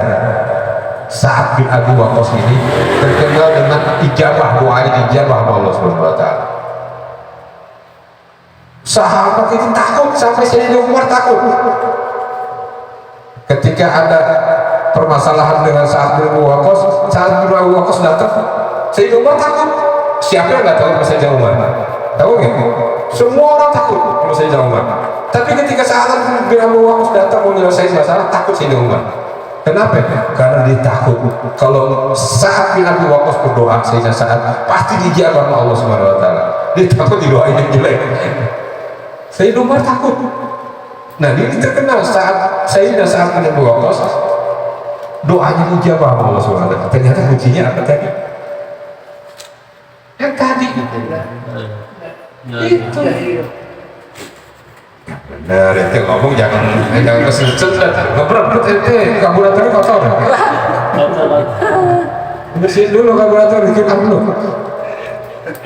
Sa'ad bin Abi Waqqas ini terkenal dengan ijabah, doanya ijabah Allah Subhanahu wa taala. Sahabat itu takut, sampai Sayyidina Umar takut. Ketika ada permasalahan dengan Sa'ad bin Abi Waqqas, Sa'ad bin Abi Waqqas datang, Sayyidina Umar takut. Siapa yang nggak tahu Sayyidina Umar? Tahu nggak? Semua orang takut sama Sayyidina Umar. Tapi ketika Sa'ad bin Abi Waqqas datang menyelesaikan masalah, takut Sayyidina Umar. Kenapa? Karena dia takut kalau Sa'ad bin Abi Waqqas berdoa, Sayyidina Sa'ad pasti dijawab oleh Allah Subhanahu wa taala. Dia takut didoain yang jelek. Sayyidina Umar takut. Nah, ini terkenal Sayyidina Sa'ad bin Abi Waqqas doanya dijawab oleh Allah Subhanahu wa taala. Ternyata kuncinya apa tadi? Yang tadi itu Nah, ente ngomong jangan kesencut lah, ngeberebut ente, karburatornya kotor. Bersihin dulu karburator, bikin dulu.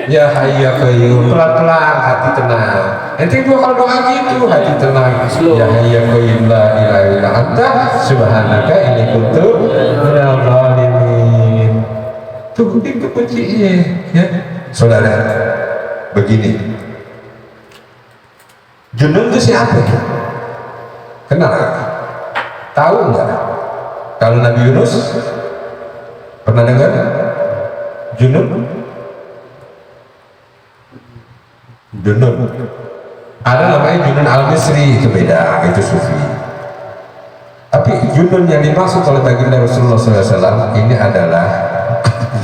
Ya hayya qayyum, pelan-pelan, hati tenang. Ente dua kalau doa gitu, hati tenang. Ya hayya qayyum la ilaha illa anta subhanaka inni kuntu minadz dzalimin. Itu kuncinya, ya. Saudara, begini. Junun itu siapa? Kenal? Tahu nggak? Kalau Nabi Yunus pernah dengar? Junun? Junun. Ada namanya Junun Al-Misri, itu beda, itu sufi. Tapi Junun yang dimaksud oleh baginda Rasulullah SAW ini adalah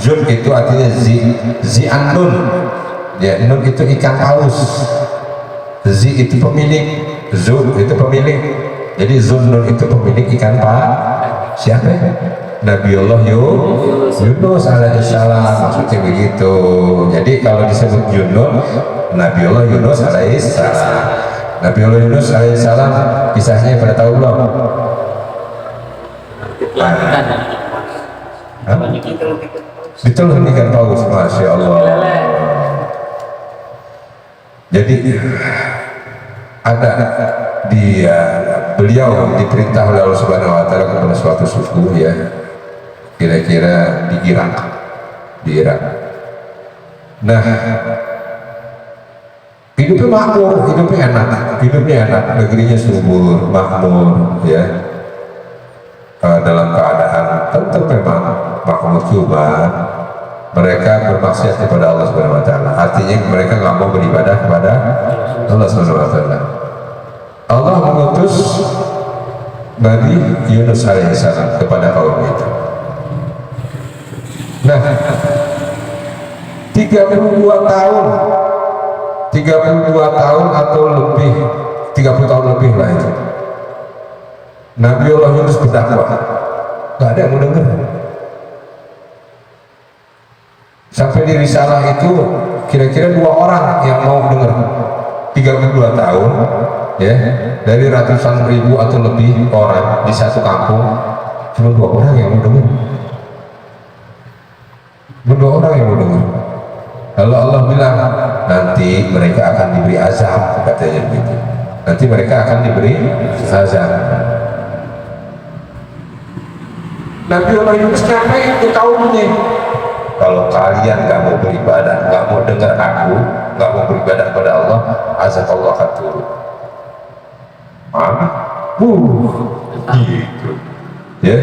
Jun itu artinya Zi'an-nun. Ya, nun itu ikan paus. Zi itu pemilik, Zul itu pemilik. Jadi Zunnun itu pemilik ikan siapa? Nabiullah Yunus alaihissalam, maksudnya begitu. Jadi kalau disebut Junun, Nabiullah Yunus alaihissalam. Nabiullah Yunus alaihissalam kisahnya pada tahu belum? Ditelan ikan paus, masya Allah. Jadi ada beliau diperintah oleh Allah Subhanahu Wa Taala kepada suatu suku, ya, kira-kira di Irak. Nah, hidupnya makmur, hidupnya enak, negerinya subur, makmur, ya, dalam keadaan tentu memang makmur, cuma mereka bermaksiat kepada Allah Subhanahu Wa Taala. Artinya mereka nggak mau beribadah kepada Allah Subhanahu Wa Taala. Allah mengutus Nabi Yunus alaihissalam kepada kaum itu. Nah, 32 tahun atau lebih, 30 tahun lebih lah itu, Nabi Allah Yunus berdakwah, nggak ada yang mau dengar. Sampai di risalah itu kira-kira 2 orang yang mau dengar. 32 tahun, ya, dari ratusan ribu atau lebih orang di satu kampung, cuma 2 orang yang mau dengar. 2 orang yang mau dengar. Lalu Allah bilang, nanti mereka akan diberi azab, katanya begitu. Nanti mereka akan diberi azab. Nabi Allah Yunus nyampe ke kaumnya, kalau kalian nggak mau beribadah, nggak mau dengar aku, nggak mau beribadah kepada Allah, azab Allah akan turun. Gitu, ya.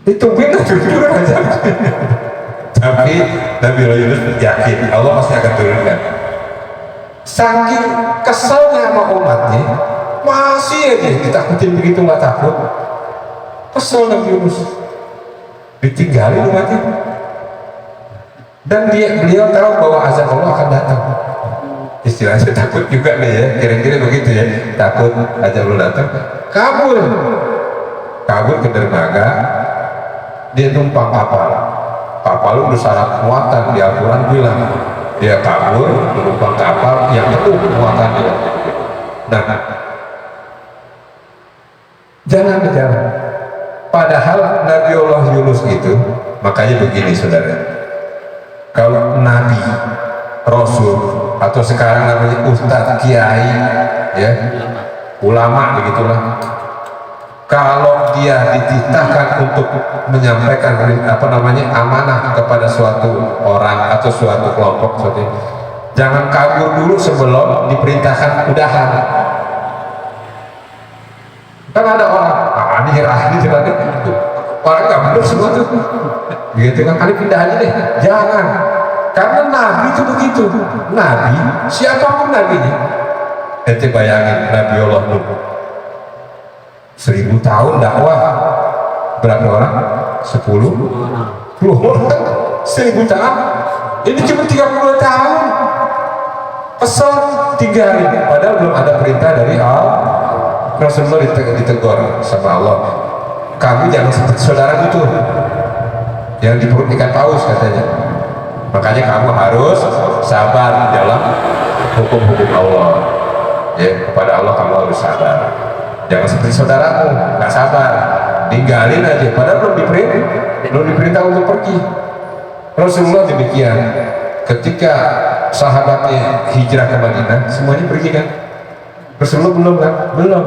Itu benar jujur aja. Tapi Nabi Yunus yakin Allah pasti akan turunkan. Saking keselnya sama umatnya, masih aja ditakutin begitu, nggak takut. Kesel Nabi Yunus, ditinggalin umatnya, dan beliau tahu bahwa azab Allah akan datang. Istilahnya takut juga nih, ya, kira-kira begitu, ya, takut azab Allah datang, kabur ke dermaga, dia tumpang kapal udah syarat muatan, di Al-Quran bilang dia kabur menumpang kapal yang penuh muatannya. Nah, jangan. Padahal Nabi Allah Yunus itu, makanya begini saudara, kalau Nabi, Rasul, atau sekarang namanya Ustadz, Kiai, ya, ulama begitulah, kalau dia dititahkan untuk menyampaikan amanah kepada suatu orang atau suatu kelompok, jangan kabur dulu sebelum diperintahkan udahan. Kan ada orang orang nggak benar semua tuh, gitu kan, kali pindah aja deh, jangan, karena Nabi itu begitu. Nabi, siapapun nabinya, ente bayangin Nabi Allah Nuh 1000 tahun dakwah, berapa orang? 10 orang, 1000 tahun, ini cuma 32 tahun, pesel 3 hari, padahal belum ada perintah dari Allah. Rasulullah ditegur sama Allah, kamu jangan seperti saudara itu yang di perut ikan paus, katanya. Makanya kamu harus sabar dalam hukum-hukum Allah. Ya, kepada Allah kamu harus sabar. Jangan seperti saudaramu, nggak sabar, tinggalin aja. Padahal belum diperintah untuk pergi. Rasulullah demikian. Ketika sahabatnya hijrah ke Madinah, semuanya pergi kan? Rasulullah belum kan? Belum.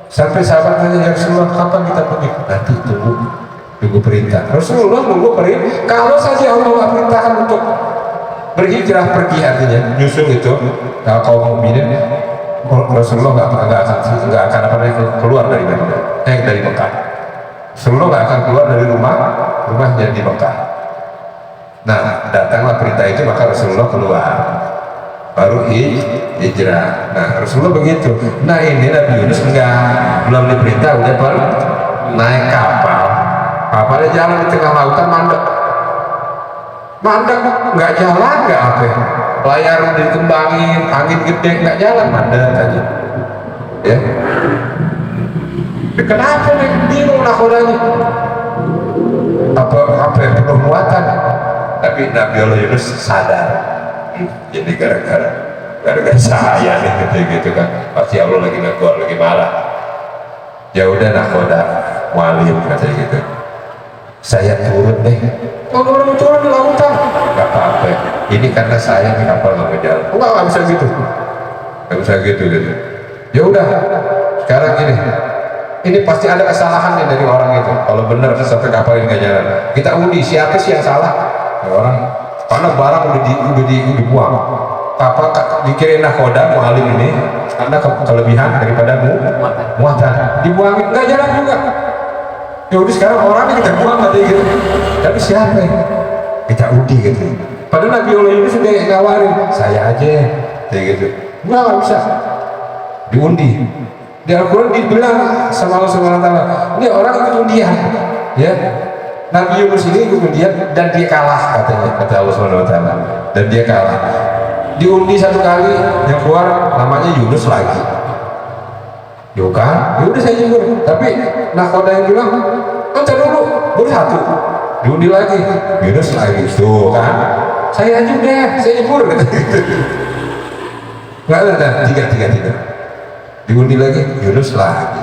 Sampai sahabat tanya, ya Rasulullah, kapan kita pergi? Nanti tunggu perintah. Rasulullah nunggu perintah. Kalau saja Allah nggak perintahkan untuk berhijrah pergi, artinya nyusul itu, kalau kaum mukminin, Rasulullah nggak akan keluar dari Madinah, dari Mekah. Rasulullah nggak akan keluar dari rumahnya di Mekah. Nah, datanglah perintah itu, maka Rasulullah keluar, baru hijrah. Nah, Rasulullah begitu. Nah, ini Nabi Yunus enggak, belum diperintah udah baru naik kapal. Kapalnya jalan di tengah lautan, mandek, nggak jalan, nggak apa, layar dikembangin, angin gede, nggak jalan, mandek aja. Ya, kenapa nih? Bingung nakodanya. Apa yang perlu muatan? Tapi Nabi Allah Yunus sadar, jadi gara-gara saya nih gitu kan, pasti Allah lagi negor, lagi marah. Ya udah nakoda walim katanya gitu, saya turun deh. Kalau mau turun di lautan nggak apa-apa, ini karena saya di kapal nggak jalan. Nggak bisa gitu, nggak bisa gitu. Ya udah, sekarang ini pasti ada kesalahan nih dari orang itu. Kalau benar sampai kapal ini nggak jalan, kita undi siapa sih yang salah. Ya, orang karena barang udah dibuang, kapal dikirim nakoda mualim ini karena kelebihan daripada muatan, dibuangin nggak jalan juga. Ya udah, sekarang orangnya kita buang aja gitu. Tapi siapa ya? Kita undi gitu. Padahal Nabi Allah ini sudah ngawarin, saya aja kayak gitu. Nggak bisa diundi. Di Al-Quran dibilang sama Allah SWT, ini orang ikut undian, ya. Nabi Yunus ini ikut undian dan dia kalah, katanya, kata Allah SWT, dan dia kalah. Diundi satu kali, yang keluar namanya Yunus lagi. Yo kan, ya udah saya nyebur. Tapi nakoda yang bilang, entar dulu, baru satu. Diundi lagi, Yunus lagi. Tuh kan, saya aja deh, saya nyebur. Nggak ada, tiga. Diundi lagi, Yunus lagi.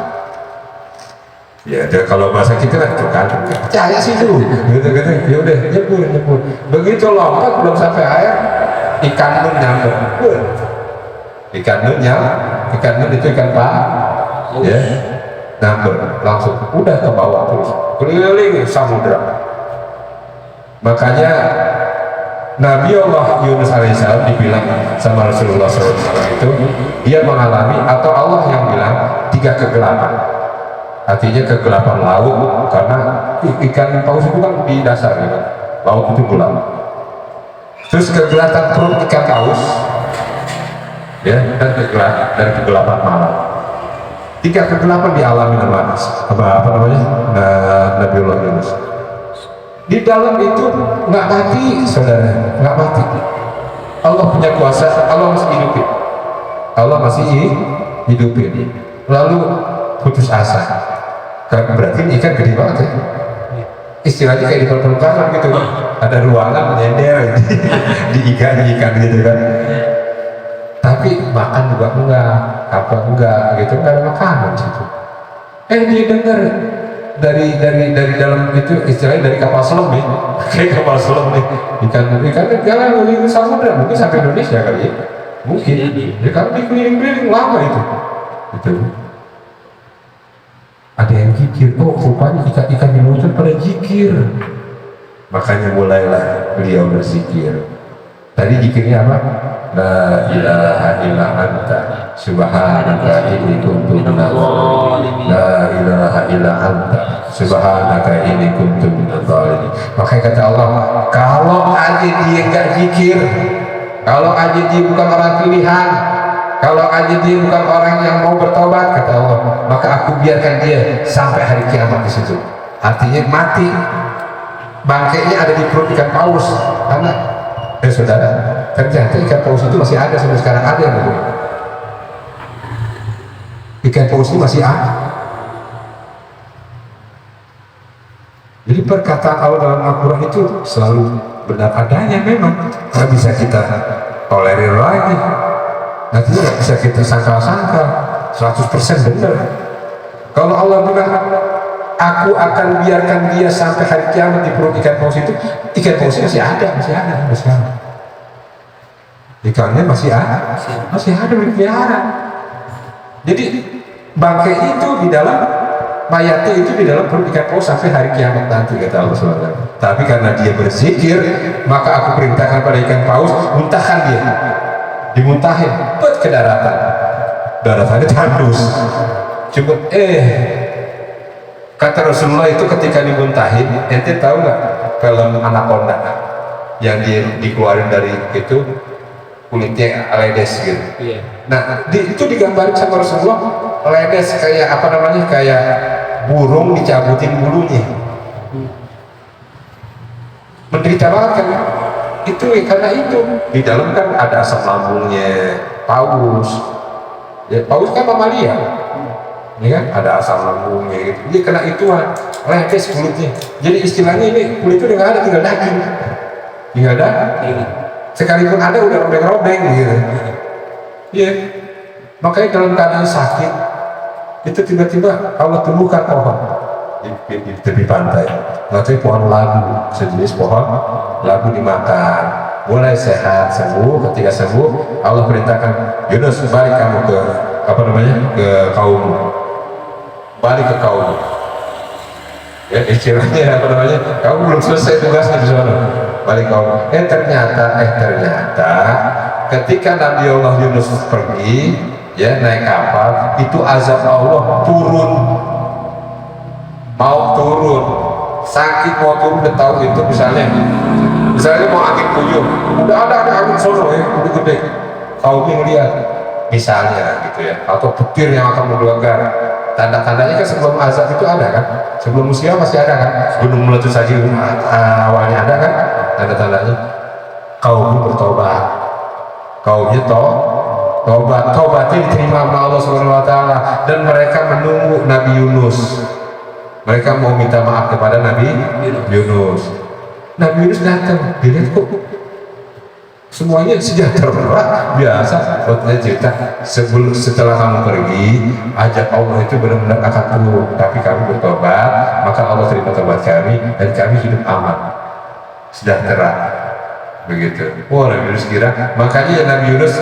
Ya, kalau bahasa kita kan percaya sih tuh, gitu. Ya udah, nyebur. Begitu lompat belum sampai air, ikan nun nyampe. Ikan nun itu ikan ya, nyampe langsung, udah ke bawah terus, keliling samudra. Makanya Nabi Allah Yunus alaihissalam dibilang sama Rasulullah SAW itu, dia mengalami, atau Allah yang bilang, 3 kegelapan. Artinya kegelapan laut, karena ikan paus itu kan di dasar, ya kan? Laut itu gelap. Terus kegelapan perut ikan paus, ya, dan kegelapan malam. 3 kegelapan dialami apa namanya, Nabi Allah Yunus. Di dalam itu nggak mati, saudara, nggak mati. Allah punya kuasa, Allah masih hidupin. Lalu putus asa, kan berarti ikan gede banget ya. Istilahnya kayak di pelukan gitu, ada ruangan menyender di ikan gitu kan. Tapi makan juga enggak, gitu, nggak ada makanan situ. Dia dengar dari dalam itu, istilahnya dari kapal selam nih, kayak kapal selam nih, ikan jalan di samudra, mungkin sampai Indonesia kali ya, mungkin, ya kan dikeliling-keliling lama itu. Ada yang zikir, rupanya ikan di lautan pada zikir, makanya mulailah beliau berzikir. Tadi zikirnya apa? La ilaha illa anta subhanaka inni kuntu minadh dhalimin. La ilaha illa anta subhanaka inni kuntu minadh dhalimin. Makanya kata Allah, kalau aja dia nggak zikir, kalau aja dia bukan orang pilihan, kalau aja dia bukan orang yang mau bertobat, kata Allah, maka aku biarkan dia sampai hari kiamat di situ. Artinya mati, bangkainya ada di perut ikan paus. Karena saudara, ternyata ikan paus itu masih ada sampai sekarang, ada yang begitu. Ikan paus itu masih ada. Jadi perkataan Allah dalam Al-Quran itu selalu benar adanya memang. Nggak bisa kita tolerir lagi. Nanti nggak bisa kita sangkal-sangkal 100% benar. Kalau Allah bilang aku akan biarkan dia sampai hari kiamat di perut ikan paus itu, ikan pausnya masih ada sampai sekarang. Ikannya masih ada berkeliaran. Jadi bangkai itu di dalam, mayatnya itu di dalam perut ikan paus sampai hari kiamat nanti, kata Allah SWT. Tapi karena dia berzikir, maka aku perintahkan pada ikan paus, muntahkan dia, dimuntahin ke daratan. Daratannya tandus. Cuma kata Rasulullah itu ketika dimuntahin, ente tahu nggak film Anaconda yang dikeluarin dari itu kulitnya ledes gitu. Iya. Nah itu digambarin sama Rasulullah, ledes kayak apa namanya, kayak burung dicabutin bulunya. Menderita banget kan? Itu karena itu di dalam kan ada asam lambungnya paus. Ya, paus kan mamalia. Ini kan ada asam lambungnya gitu. Dia kena ituan, ledes kulitnya. Jadi istilahnya ini kulit itu udah nggak ada, tinggal daging. Tinggal daging. Sekalipun ada udah robek-robek gitu. Iya. Makanya dalam keadaan sakit itu tiba-tiba Allah tumbuhkan pohon di tepi pantai. Nanti pohon labu, sejenis pohon labu dimakan. Mulai sehat, sembuh. Ketika sembuh, Allah perintahkan, Yunus balik kamu ke apa namanya, ke kaum, balik ke kaum. Ya istilahnya apa namanya, kamu belum selesai tugasnya di sana, balik kaum. Ternyata ketika Nabi Allah Yunus pergi, ya naik kapal, itu azab Allah turun, mau turun, saking mau turun udah tahu itu misalnya mau angin puyuh, udah ada angin sono ya, udah gede, kaumnya ngeliat misalnya gitu ya, atau petir yang akan menggelegar. Tanda-tandanya kan sebelum azab itu ada kan, sebelum musibah masih ada kan, sebelum meletus saja awalnya ada kan tanda-tandanya. Kaumnya bertobat, kaumnya tobatnya diterima sama Allah SWT, dan mereka menunggu Nabi Yunus. Mereka mau minta maaf kepada Nabi Yunus. Nabi Yunus datang, dilihat kok semuanya sejahtera biasa. Waktu cerita setelah kamu pergi, ajak Allah itu benar-benar akan turun, tapi kamu bertobat, maka Allah terima tobat kami dan kami hidup aman, sejahtera. Begitu. Wah, Nabi Yunus kira, makanya Nabi Yunus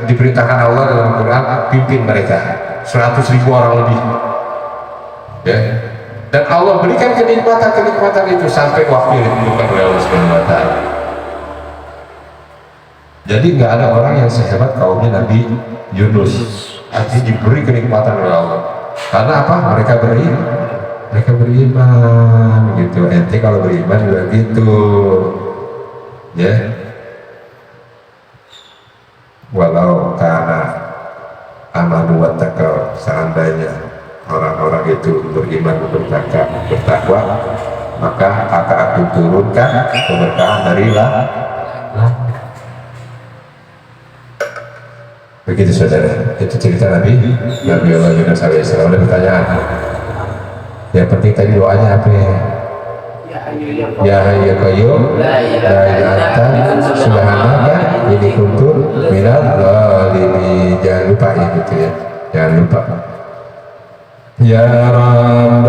diperintahkan Allah dalam Al-Quran pimpin mereka 100.000 orang lebih. Ya. Dan Allah berikan kenikmatan itu sampai waktu yang ditentukan oleh Allah Subhanahu wa Ta'ala. Jadi nggak ada orang yang sehebat kaumnya Nabi Yunus. Artinya diberi kenikmatan oleh Allah. Karena apa? Mereka beriman gitu. Ente kalau beriman juga gitu. Ya. Walau karena amanu wattaqau, seandainya orang-orang itu beriman bertakwa, maka akan aku turunkan keberkahan dari langit. Begitu saudara, itu cerita Nabi Allah Yunus alaihissalam. Ada pertanyaan? Yang penting tadi doanya apa ya? Ya Hayyu ya Qayyum la ilaha illa anta subhanaka inni kuntu minadz dzalimin. Jangan lupa ya gitu ya, jangan lupa. Ya Rabb